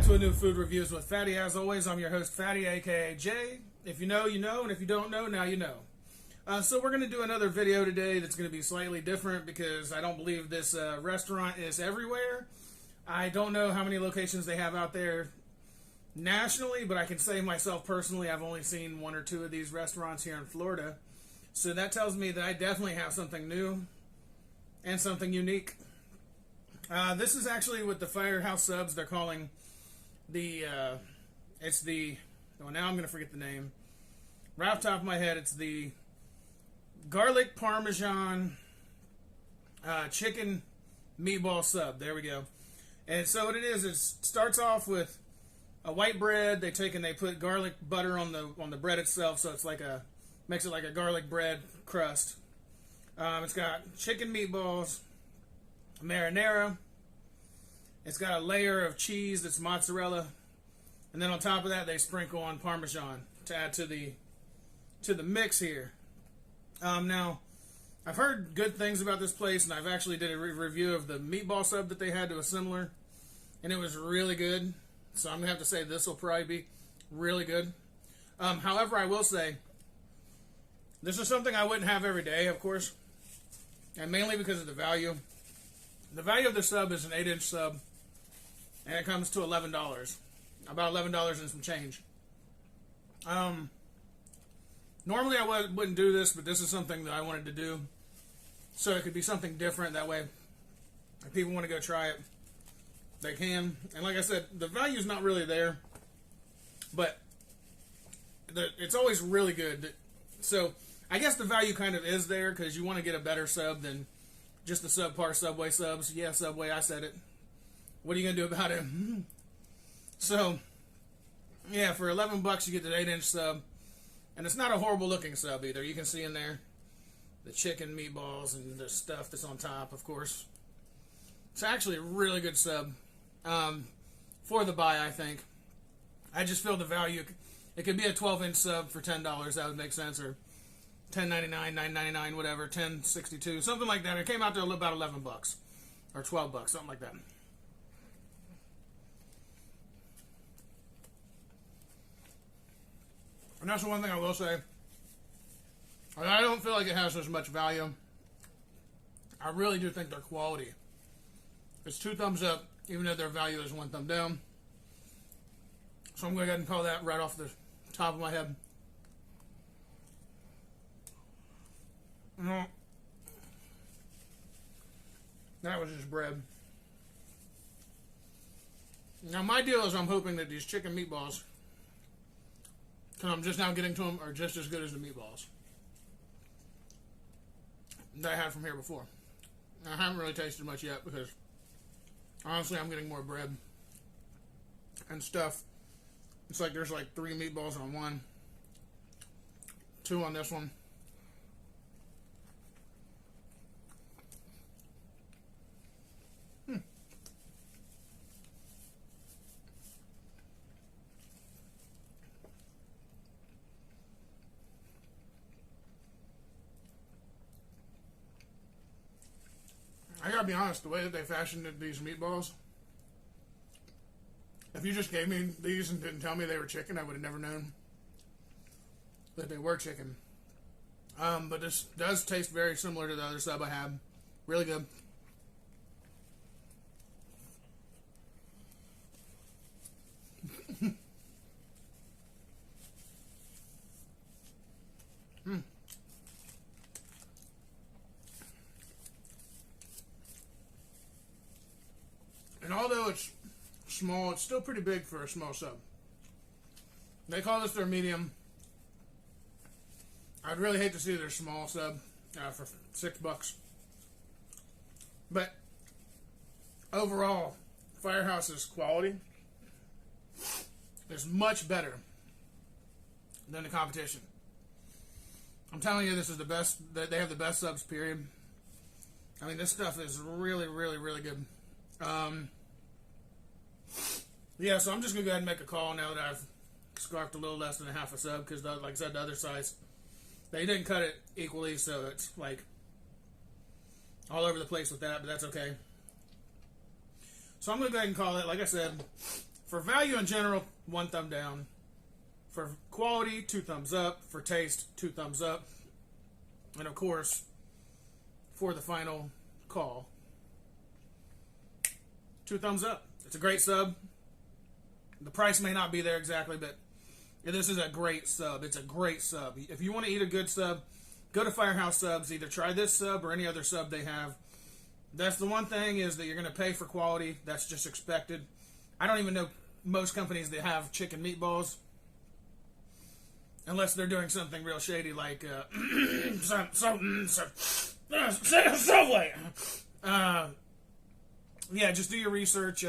to a new food reviews with Fatty. As always, I'm your host, Fatty, aka Jay. If you know, you know, and if you don't know, now you know. So we're going to do another video today that's going to be slightly different because I don't believe this restaurant is everywhere. I don't know how many locations they have out there nationally, but I can say myself personally, I've only seen one or two of these restaurants here in Florida. So that tells me that I definitely have something new and something unique. This is actually with the Firehouse subs. They're calling well, now I'm going to forget the name. Right off the top of my head, it's the garlic parmesan chicken meatball sub. There we go. And so what it is, it starts off with a white bread. They take and they put garlic butter on the bread itself, so it's like makes it like a garlic bread crust. It's got chicken meatballs, marinara. It's got a layer of cheese that's mozzarella, and then on top of that they sprinkle on parmesan to add to the mix here. Now, I've heard good things about this place, and I've actually did a review of the meatball sub that they had to a similar, and it was really good. So I'm gonna have to say this will probably be really good. However, I will say this is something I wouldn't have every day, of course, and mainly because of the value. The value of the sub is an 8-inch sub, and it comes to $11, about $11 and some change. Normally I wouldn't do this, but this is something that I wanted to do, so it could be something different. That way, if people want to go try it, they can. And like I said, the value's not really there, but it's always really good. So I guess the value kind of is there because you want to get a better sub than just the subpar Subway subs. Yeah, Subway, I said it. What are you going to do about it? So, yeah, for $11 you get the 8-inch sub. And it's not a horrible looking sub either. You can see in there the chicken meatballs and the stuff that's on top, of course. It's actually a really good sub for the buy, I think. I just feel the value. It could be a 12-inch sub for $10. That would make sense. Or $10.99, $9.99, whatever, $10.62, something like that. It came out to about $11 or $12, something like that. And that's the one thing I will say. I don't feel like it has as much value. I really do think their quality. It's 2 thumbs up, even though their value is 1 thumb down. So I'm going to go ahead and call that right off the top of my head. No. That was just bread. Now my deal is I'm hoping that these chicken meatballs, because I'm just now getting to them, are just as good as the meatballs that I had from here before. I haven't really tasted much yet because honestly I'm getting more bread and stuff. It's like there's like 3 meatballs on one, 2 on this one. I gotta be honest, the way that they fashioned these meatballs, if you just gave me these and didn't tell me they were chicken, I would have never known that they were chicken. But this does taste very similar to the other sub I had. Really good. And although it's small, it's still pretty big for a small sub. They call this their medium. I'd really hate to see their small sub for $6. But overall, Firehouse's quality is much better than the competition. I'm telling you, this is the best. They have the best subs, period. I mean, this stuff is really, really, really good. Yeah, so I'm just going to go ahead and make a call now that I've scarfed a little less than a half a sub, because like I said, the other size, they didn't cut it equally, so it's like all over the place with that, but that's okay. So I'm going to go ahead and call it, like I said, For value in general, 1 thumb down. For quality, 2 thumbs up. For taste, 2 thumbs up. And of course, for the final call, 2 thumbs up. It's a great sub. The price may not be there exactly, but this is a great sub. It's a great sub. If you want to eat a good sub, go to Firehouse Subs. Either try this sub or any other sub they have. That's the one thing, is that you're going to pay for quality. That's just expected. I don't even know most companies that have chicken meatballs, unless they're doing something real shady like Subway. Yeah, just do your research.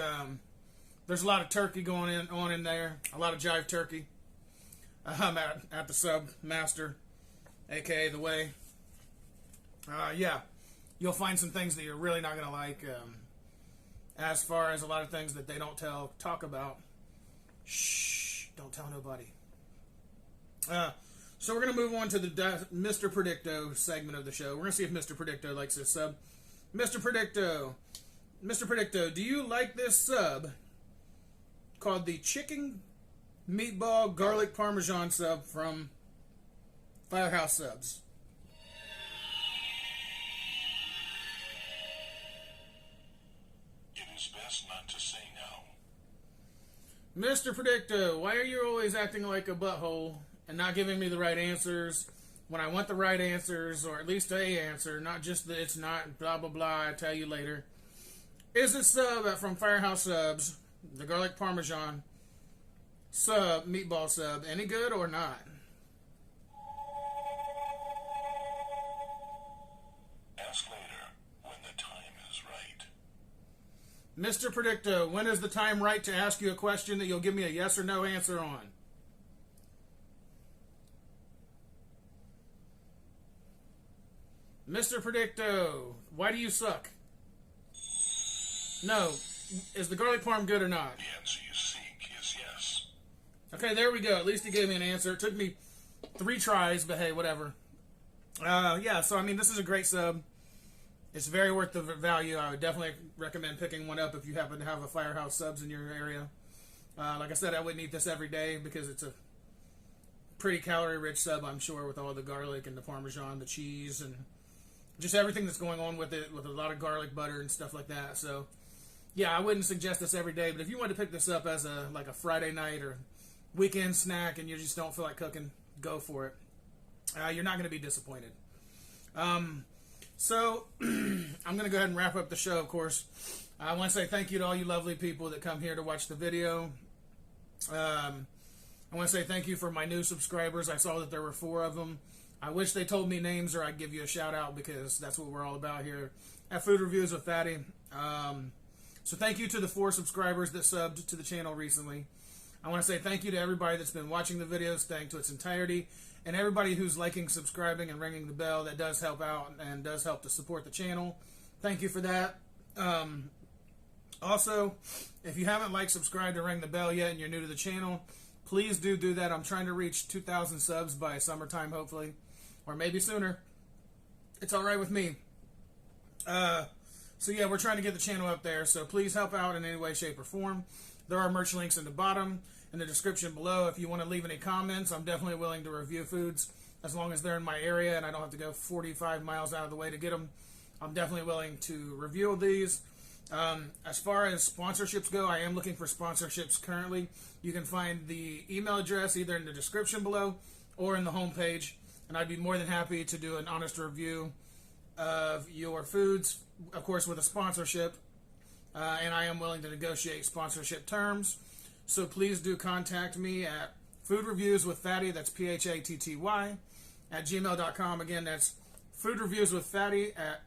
There's a lot of turkey going on in there. A lot of jive turkey. At the Sub Master, aka The Way. Yeah, you'll find some things that you're really not going to like. As far as a lot of things that they don't talk about. Shh, don't tell nobody. So we're going to move on to the Mr. Predicto segment of the show. We're going to see if Mr. Predicto likes this sub. Mr. Predicto, do you like this sub called the Chicken Meatball Garlic Parmesan sub from Firehouse Subs? It is best not to say no. Mr. Predicto, why are you always acting like a butthole and not giving me the right answers when I want the right answers, or at least a answer, not just that it's not blah blah blah, I'll tell you later. Is this sub from Firehouse Subs, the garlic parmesan sub, meatball sub, any good or not? Ask later, when the time is right. Mr. Predicto, when is the time right to ask you a question that you'll give me a yes or no answer on? Mr. Predicto, why do you suck? No. Is the garlic parm good or not? The answer you seek is yes. Okay, there we go. At least he gave me an answer. It took me 3 tries, but hey, whatever. Yeah, so I mean, this is a great sub. It's very worth the value. I would definitely recommend picking one up if you happen to have a Firehouse Subs in your area. Like I said, I wouldn't eat this every day because it's a pretty calorie-rich sub, I'm sure, with all the garlic and the Parmesan, the cheese, and just everything that's going on with it, with a lot of garlic butter and stuff like that. So, yeah, I wouldn't suggest this every day, but if you want to pick this up as a Friday night or weekend snack and you just don't feel like cooking, go for it. You're not going to be disappointed. So, I'm going to go ahead and wrap up the show, of course. I want to say thank you to all you lovely people that come here to watch the video. I want to say thank you for my new subscribers. I saw that there were 4 of them. I wish they told me names or I'd give you a shout out, because that's what we're all about here at Food Reviews with Fatty. So thank you to the 4 subscribers that subbed to the channel recently. I want to say thank you to everybody that's been watching the video, staying to its entirety, and everybody who's liking, subscribing, and ringing the bell. That does help out and does help to support the channel. Thank you for that. Also, if you haven't liked, subscribed, or rang the bell yet and you're new to the channel, please do that. I'm trying to reach 2,000 subs by summertime, hopefully. Or maybe sooner. It's alright with me. So yeah, we're trying to get the channel up there. So please help out in any way, shape, or form. There are merch links in the bottom, in the description below. If you want to leave any comments, I'm definitely willing to review foods. As long as they're in my area and I don't have to go 45 miles out of the way to get them, I'm definitely willing to review these. As far as sponsorships go, I am looking for sponsorships currently. You can find the email address either in the description below or in the homepage. And I'd be more than happy to do an honest review of your foods, of course, with a sponsorship. And I am willing to negotiate sponsorship terms. So please do contact me at foodreviewswithfatty, that's P-H-A-T-T-Y, at gmail.com. Again, that's foodreviewswithfatty at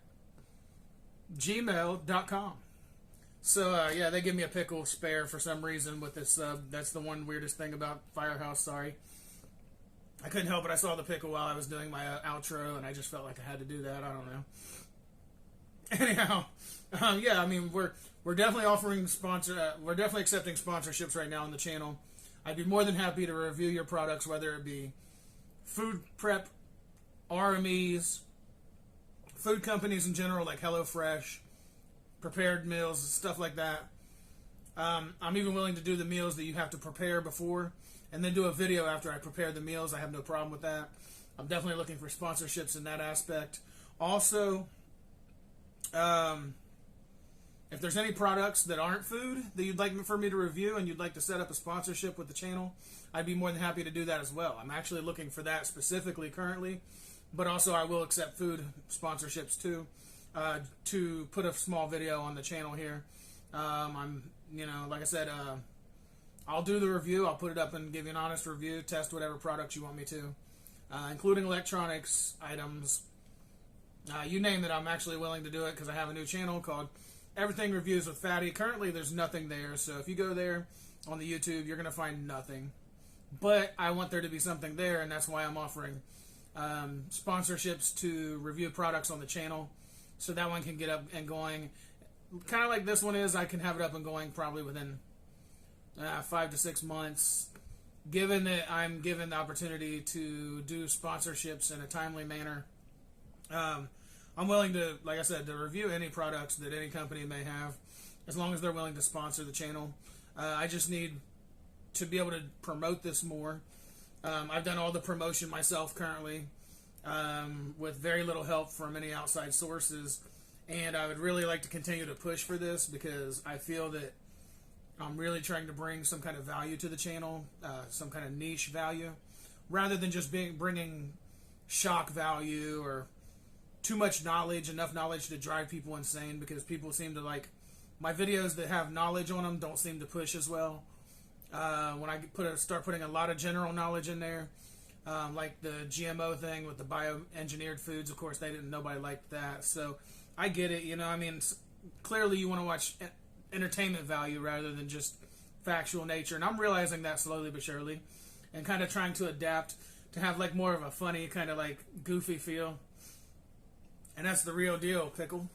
gmail.com. So, yeah, they give me a pickle spare for some reason with this sub. That's the one weirdest thing about Firehouse, sorry. I couldn't help it. I saw the pickle while I was doing my outro, and I just felt like I had to do that. I don't know. Anyhow, yeah, I mean, we're definitely offering we're definitely accepting sponsorships right now on the channel. I'd be more than happy to review your products, whether it be food prep, RMEs, food companies in general like HelloFresh, prepared meals, stuff like that. I'm even willing to do the meals that you have to prepare before and then do a video after I prepare the meals. I have no problem with that. I'm definitely looking for sponsorships in that aspect. Also, if there's any products that aren't food that you'd like for me to review and you'd like to set up a sponsorship with the channel, I'd be more than happy to do that as well. I'm actually looking for that specifically currently, but also I will accept food sponsorships too, to put a small video on the channel here. Like I said, I'll do the review. I'll put it up and give you an honest review, test whatever products you want me to, including electronics items. You name it, I'm actually willing to do it because I have a new channel called Everything Reviews with Fatty. Currently, there's nothing there, so if you go there on the YouTube, you're going to find nothing. But I want there to be something there, and that's why I'm offering sponsorships to review products on the channel, so that one can get up and going. Kind of like this one is, I can have it up and going probably within 5 to 6 months, given that I'm given the opportunity to do sponsorships in a timely manner. I'm willing to, like I said, to review any products that any company may have, as long as they're willing to sponsor the channel. I just need to be able to promote this more. I've done all the promotion myself currently, with very little help from any outside sources, and I would really like to continue to push for this because I feel that I'm really trying to bring some kind of value to the channel, some kind of niche value, rather than just bringing shock value or too much knowledge, enough knowledge to drive people insane, because people seem to like my videos that have knowledge on them don't seem to push as well. When I start putting a lot of general knowledge in there, like the GMO thing with the bioengineered foods, of course nobody liked that. So I get it, I mean, clearly you want to watch entertainment value rather than just factual nature, and I'm realizing that slowly but surely, and kind of trying to adapt to have like more of a funny kind of like goofy feel. And that's the real deal, Pickle.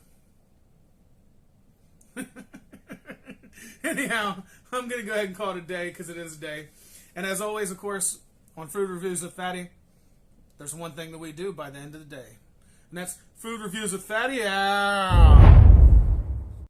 Anyhow, I'm going to go ahead and call it a day because it is a day. And as always, of course, on Food Reviews with Fatty, there's one thing that we do by the end of the day. And that's Food Reviews with Fatty out.